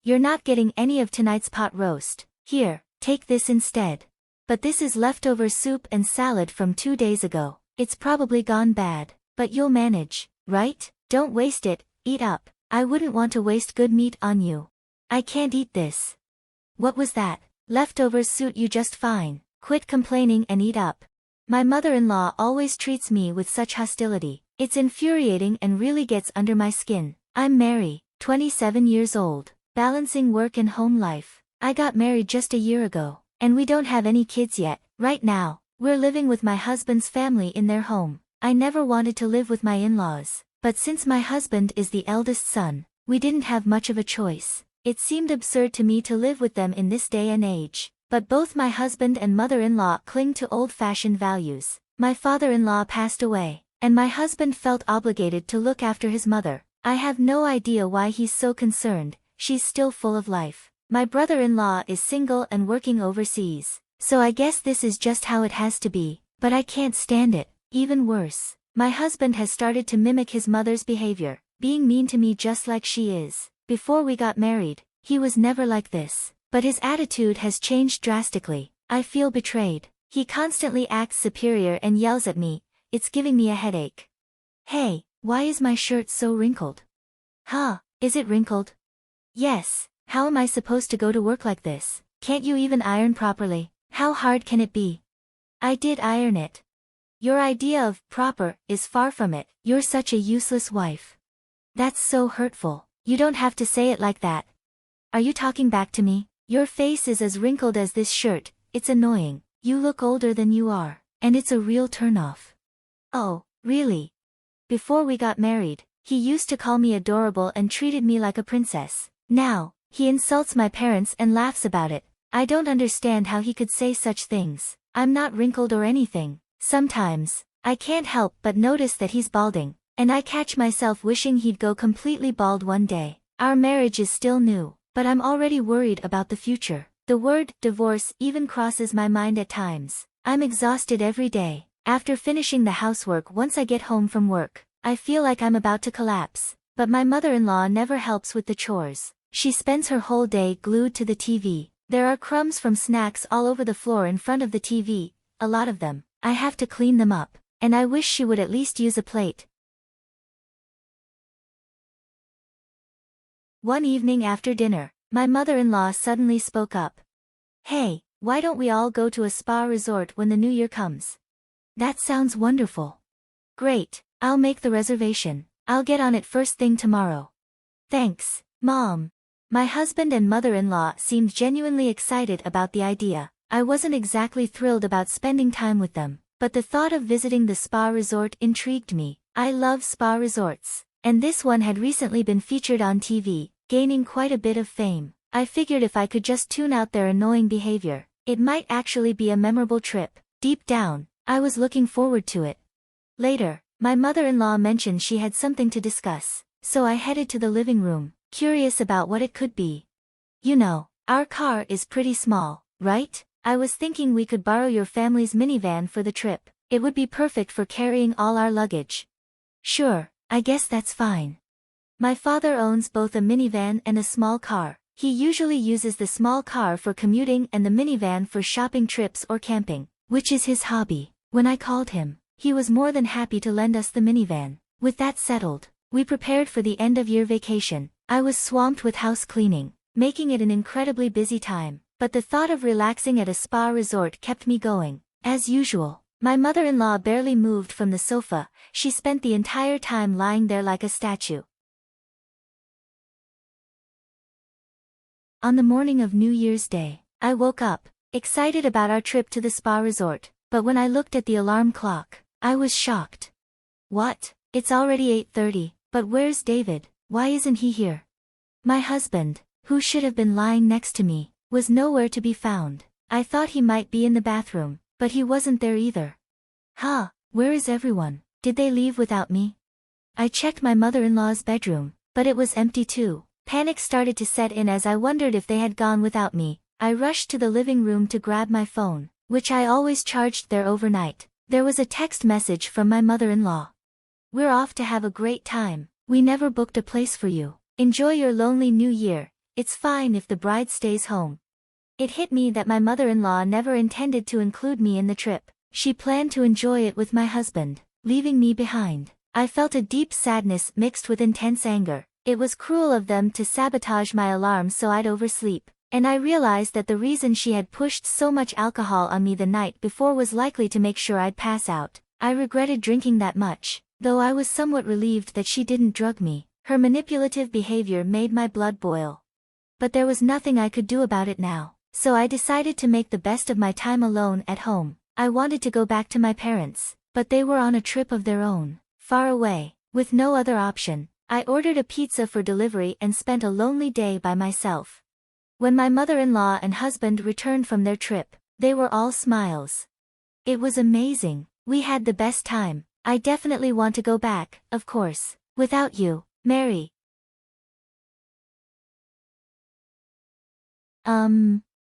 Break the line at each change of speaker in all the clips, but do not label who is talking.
You're not getting any of tonight's pot roast. Here, take this instead. But this is leftover soup and salad from 2 days ago. It's probably gone bad, but you'll manage, right? Don't waste it, eat up. I wouldn't want to waste good meat on you. I can't eat this. What was that? Leftovers suit you just fine. Quit complaining and eat up. My mother-in-law always treats me with such hostility. It's infuriating and really gets under my skin. I'm Mary, 27 years old, balancing work and home life. I got married just a year ago, and we don't have any kids yet. Right now, we're living with my husband's family in their home. I never wanted to live with my in-laws, but since my husband is the eldest son, we didn't have much of a choice. It seemed absurd to me to live with them in this day and age, but both my husband and mother-in-law cling to old-fashioned values. My father-in-law passed away, and my husband felt obligated to look after his mother. I have no idea why he's so concerned. She's still full of life. My brother-in-law is single and working overseas, so I guess this is just how it has to be, but I can't stand it. Even worse, my husband has started to mimic his mother's behavior, being mean to me just like she is. Before we got married, he was never like this, but his attitude has changed drastically. I feel betrayed. He constantly acts superior and yells at me. It's giving me a headache. Hey, why is my shirt so wrinkled? Huh, is it wrinkled? Yes, how am I supposed to go to work like this? Can't you even iron properly? How hard can it be? I did iron it. Your idea of proper is far from it. You're such a useless wife. That's so hurtful. You don't have to say it like that. Are you talking back to me? Your face is as wrinkled as this shirt. It's annoying. You look older than you are, and it's a real turnoff. Oh, really? Before we got married, he used to call me adorable and treated me like a princess. Now, he insults my parents and laughs about it. I don't understand how he could say such things. I'm not wrinkled or anything. Sometimes, I can't help but notice that he's balding, and I catch myself wishing he'd go completely bald one day. Our marriage is still new, but I'm already worried about the future. The word divorce even crosses my mind at times. I'm exhausted every day. After finishing the housework once I get home from work, I feel like I'm about to collapse. But my mother-in-law never helps with the chores. She spends her whole day glued to the TV. There are crumbs from snacks all over the floor in front of the TV, a lot of them. I have to clean them up, and I wish she would at least use a plate. One evening after dinner, my mother-in-law suddenly spoke up. Hey, why don't we all go to a spa resort when the new year comes? That sounds wonderful. Great, I'll make the reservation. I'll get on it first thing tomorrow. Thanks, Mom. My husband and mother-in-law seemed genuinely excited about the idea. I wasn't exactly thrilled about spending time with them, but the thought of visiting the spa resort intrigued me. I love spa resorts, and this one had recently been featured on TV, gaining quite a bit of fame. I figured if I could just tune out their annoying behavior, it might actually be a memorable trip. Deep down, I was looking forward to it. Later, my mother-in-law mentioned she had something to discuss, so I headed to the living room, curious about what it could be. You know, our car is pretty small, right? I was thinking we could borrow your family's minivan for the trip. It would be perfect for carrying all our luggage. Sure, I guess that's fine. My father owns both a minivan and a small car. He usually uses the small car for commuting and the minivan for shopping trips or camping, which is his hobby. When I called him, he was more than happy to lend us the minivan. With that settled, we prepared for the end-of-year vacation. I was swamped with house cleaning, making it an incredibly busy time, but the thought of relaxing at a spa resort kept me going. As usual, my mother-in-law barely moved from the sofa. She spent the entire time lying there like a statue. On the morning of New Year's Day, I woke up, excited about our trip to the spa resort, but when I looked at the alarm clock, I was shocked. What? It's already 8:30, but where's David? Why isn't he here? My husband, who should have been lying next to me, was nowhere to be found. I thought he might be in the bathroom, but he wasn't there either. Where is everyone? Did they leave without me? I checked my mother-in-law's bedroom, but it was empty too. Panic started to set in as I wondered if they had gone without me. I rushed to the living room to grab my phone, which I always charged there overnight. There was a text message from my mother-in-law. We're off to have a great time. We never booked a place for you. Enjoy your lonely new year. It's fine if the bride stays home. It hit me that my mother-in-law never intended to include me in the trip. She planned to enjoy it with my husband, leaving me behind. I felt a deep sadness mixed with intense anger. It was cruel of them to sabotage my alarm so I'd oversleep, and I realized that the reason she had pushed so much alcohol on me the night before was likely to make sure I'd pass out. I regretted drinking that much, though I was somewhat relieved that she didn't drug me. Her manipulative behavior made my blood boil. But there was nothing I could do about it now, so I decided to make the best of my time alone at home. I wanted to go back to my parents, but they were on a trip of their own, far away. With no other option, I ordered a pizza for delivery and spent a lonely day by myself. When my mother-in-law and husband returned from their trip, they were all smiles. It was amazing. We had the best time. I definitely want to go back, of course. Without you, Mary.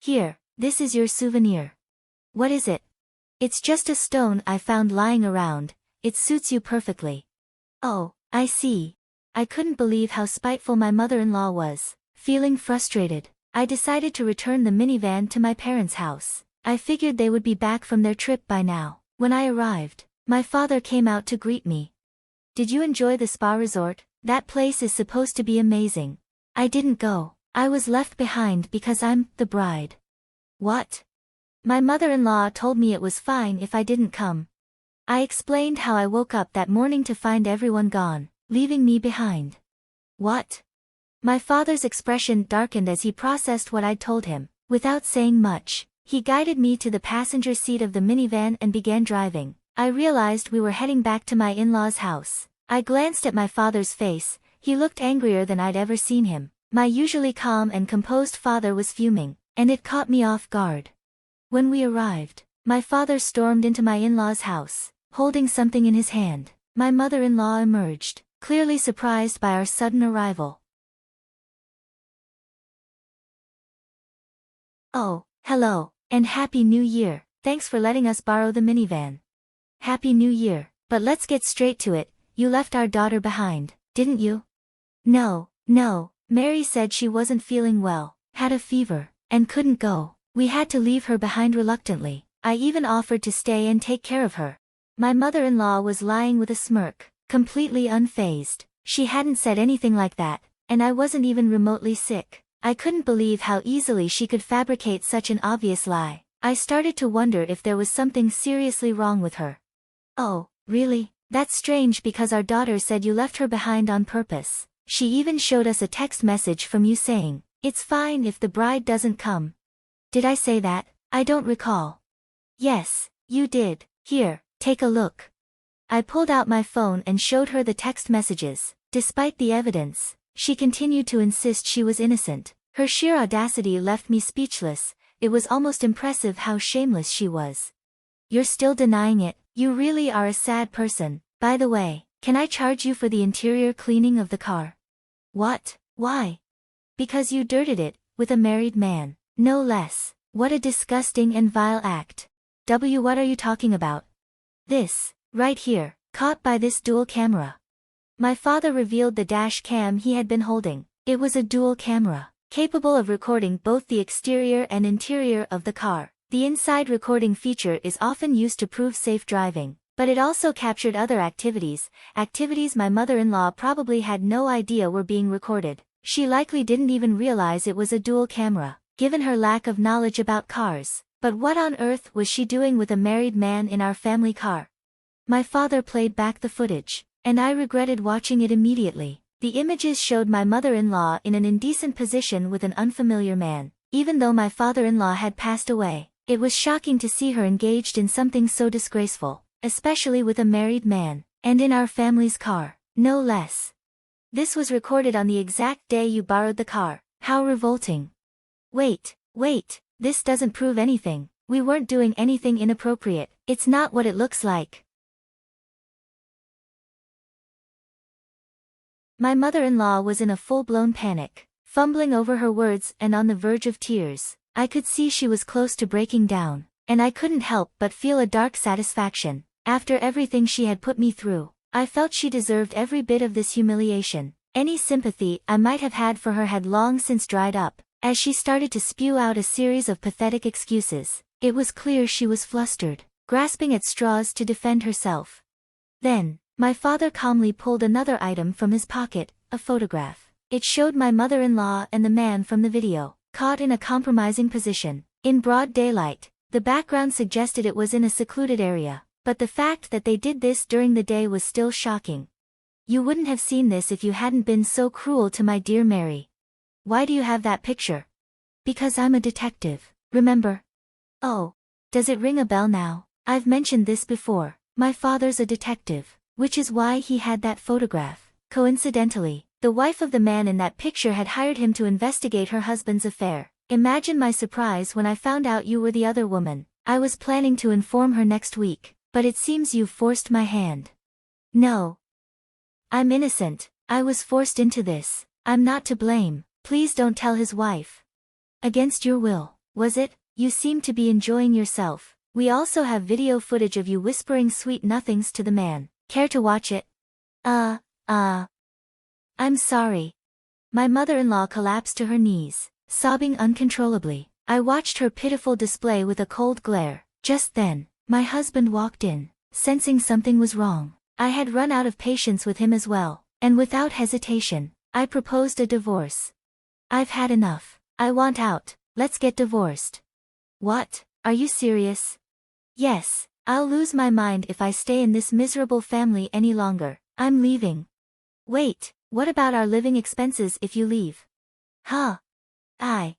Here, this is your souvenir. What is it? It's just a stone I found lying around. It suits you perfectly. Oh, I see. I couldn't believe how spiteful my mother-in-law was. Feeling frustrated, I decided to return the minivan to my parents' house. I figured they would be back from their trip by now. When I arrived, my father came out to greet me. Did you enjoy the spa resort? That place is supposed to be amazing. I didn't go. I was left behind because I'm the bride. What? My mother-in-law told me it was fine if I didn't come. I explained how I woke up that morning to find everyone gone, leaving me behind. What? My father's expression darkened as he processed what I'd told him. Without saying much, he guided me to the passenger seat of the minivan and began driving. I realized we were heading back to my in-laws' house. I glanced at my father's face. He looked angrier than I'd ever seen him. My usually calm and composed father was fuming, and it caught me off guard. When we arrived, my father stormed into my in-laws' house, holding something in his hand. My mother-in-law emerged, clearly surprised by our sudden arrival. Oh, hello, and Happy New Year. Thanks for letting us borrow the minivan. Happy New Year, but let's get straight to it. You left our daughter behind, didn't you? No. Mary said she wasn't feeling well, had a fever, and couldn't go. We had to leave her behind reluctantly. I even offered to stay and take care of her. My mother-in-law was lying with a smirk, completely unfazed. She hadn't said anything like that, and I wasn't even remotely sick. I couldn't believe how easily she could fabricate such an obvious lie. I started to wonder if there was something seriously wrong with her. Oh, really? That's strange because our daughter said you left her behind on purpose. She even showed us a text message from you saying, "It's fine if the bride doesn't come." Did I say that? I don't recall. Yes, you did. Here, take a look. I pulled out my phone and showed her the text messages. Despite the evidence, she continued to insist she was innocent. Her sheer audacity left me speechless. It was almost impressive how shameless she was. You're still denying it. You really are a sad person. By the way, can I charge you for the interior cleaning of the car? What? Why? Because you dirted it, with a married man. No less. What a disgusting and vile act. What are you talking about? This, right here, caught by this dual camera. My father revealed the dash cam he had been holding. It was a dual camera, capable of recording both the exterior and interior of the car. The inside recording feature is often used to prove safe driving, but it also captured other activities my mother-in-law probably had no idea were being recorded. She likely didn't even realize it was a dual camera, given her lack of knowledge about cars. But what on earth was she doing with a married man in our family car? My father played back the footage, and I regretted watching it immediately. The images showed my mother-in-law in an indecent position with an unfamiliar man. Even though my father-in-law had passed away, it was shocking to see her engaged in something so disgraceful, especially with a married man, and in our family's car, no less. This was recorded on the exact day you borrowed the car. How revolting. Wait, this doesn't prove anything. We weren't doing anything inappropriate. It's not what it looks like. My mother-in-law was in a full-blown panic, fumbling over her words and on the verge of tears. I could see she was close to breaking down, and I couldn't help but feel a dark satisfaction. After everything she had put me through, I felt she deserved every bit of this humiliation. Any sympathy I might have had for her had long since dried up, as she started to spew out a series of pathetic excuses. It was clear she was flustered, grasping at straws to defend herself. Then, my father calmly pulled another item from his pocket, a photograph. It showed my mother-in-law and the man from the video, caught in a compromising position, in broad daylight. The background suggested it was in a secluded area, but the fact that they did this during the day was still shocking. You wouldn't have seen this if you hadn't been so cruel to my dear Mary. Why do you have that picture? Because I'm a detective, remember? Oh. Does it ring a bell now? I've mentioned this before. My father's a detective, which is why he had that photograph. Coincidentally, the wife of the man in that picture had hired him to investigate her husband's affair. Imagine my surprise when I found out you were the other woman. I was planning to inform her next week, but it seems you've forced my hand. No. I'm innocent. I was forced into this. I'm not to blame. Please don't tell his wife. Against your will, was it? You seem to be enjoying yourself. We also have video footage of you whispering sweet nothings to the man. Care to watch it? I'm sorry. My mother-in-law collapsed to her knees, sobbing uncontrollably. I watched her pitiful display with a cold glare. Just then, my husband walked in, sensing something was wrong. I had run out of patience with him as well, and without hesitation, I proposed a divorce. I've had enough. I want out. Let's get divorced. What? Are you serious? Yes, I'll lose my mind if I stay in this miserable family any longer. I'm leaving. Wait, what about our living expenses if you leave? Huh? I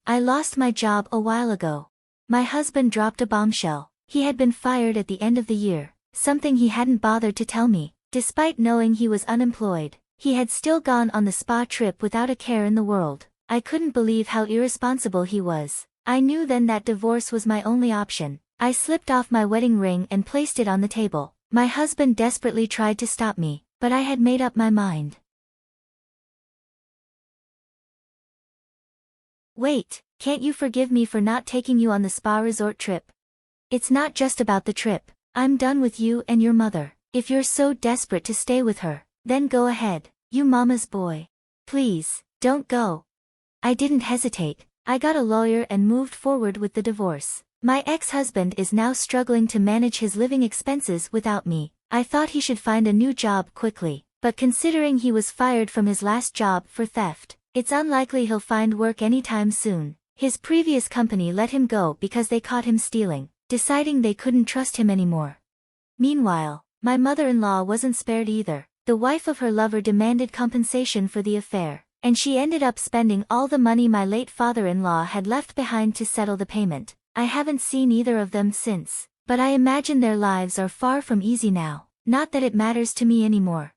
lost my job a while ago. My husband dropped a bombshell. He had been fired at the end of the year, something he hadn't bothered to tell me. Despite knowing he was unemployed, he had still gone on the spa trip without a care in the world. I couldn't believe how irresponsible he was. I knew then that divorce was my only option. I slipped off my wedding ring and placed it on the table. My husband desperately tried to stop me, but I had made up my mind. Wait, can't you forgive me for not taking you on the spa resort trip? It's not just about the trip. I'm done with you and your mother. If you're so desperate to stay with her, then go ahead, you mama's boy. Please, don't go. I didn't hesitate. I got a lawyer and moved forward with the divorce. My ex-husband is now struggling to manage his living expenses without me. I thought he should find a new job quickly, but considering he was fired from his last job for theft, it's unlikely he'll find work anytime soon. His previous company let him go because they caught him stealing, deciding they couldn't trust him anymore. Meanwhile, my mother-in-law wasn't spared either. The wife of her lover demanded compensation for the affair, and she ended up spending all the money my late father-in-law had left behind to settle the payment. I haven't seen either of them since, but I imagine their lives are far from easy now. Not that it matters to me anymore.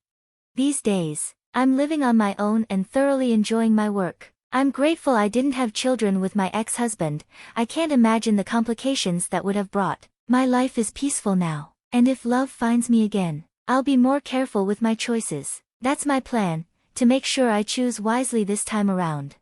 These days, I'm living on my own and thoroughly enjoying my work. I'm grateful I didn't have children with my ex-husband. I can't imagine the complications that would have brought. My life is peaceful now, and if love finds me again, I'll be more careful with my choices. That's my plan, to make sure I choose wisely this time around.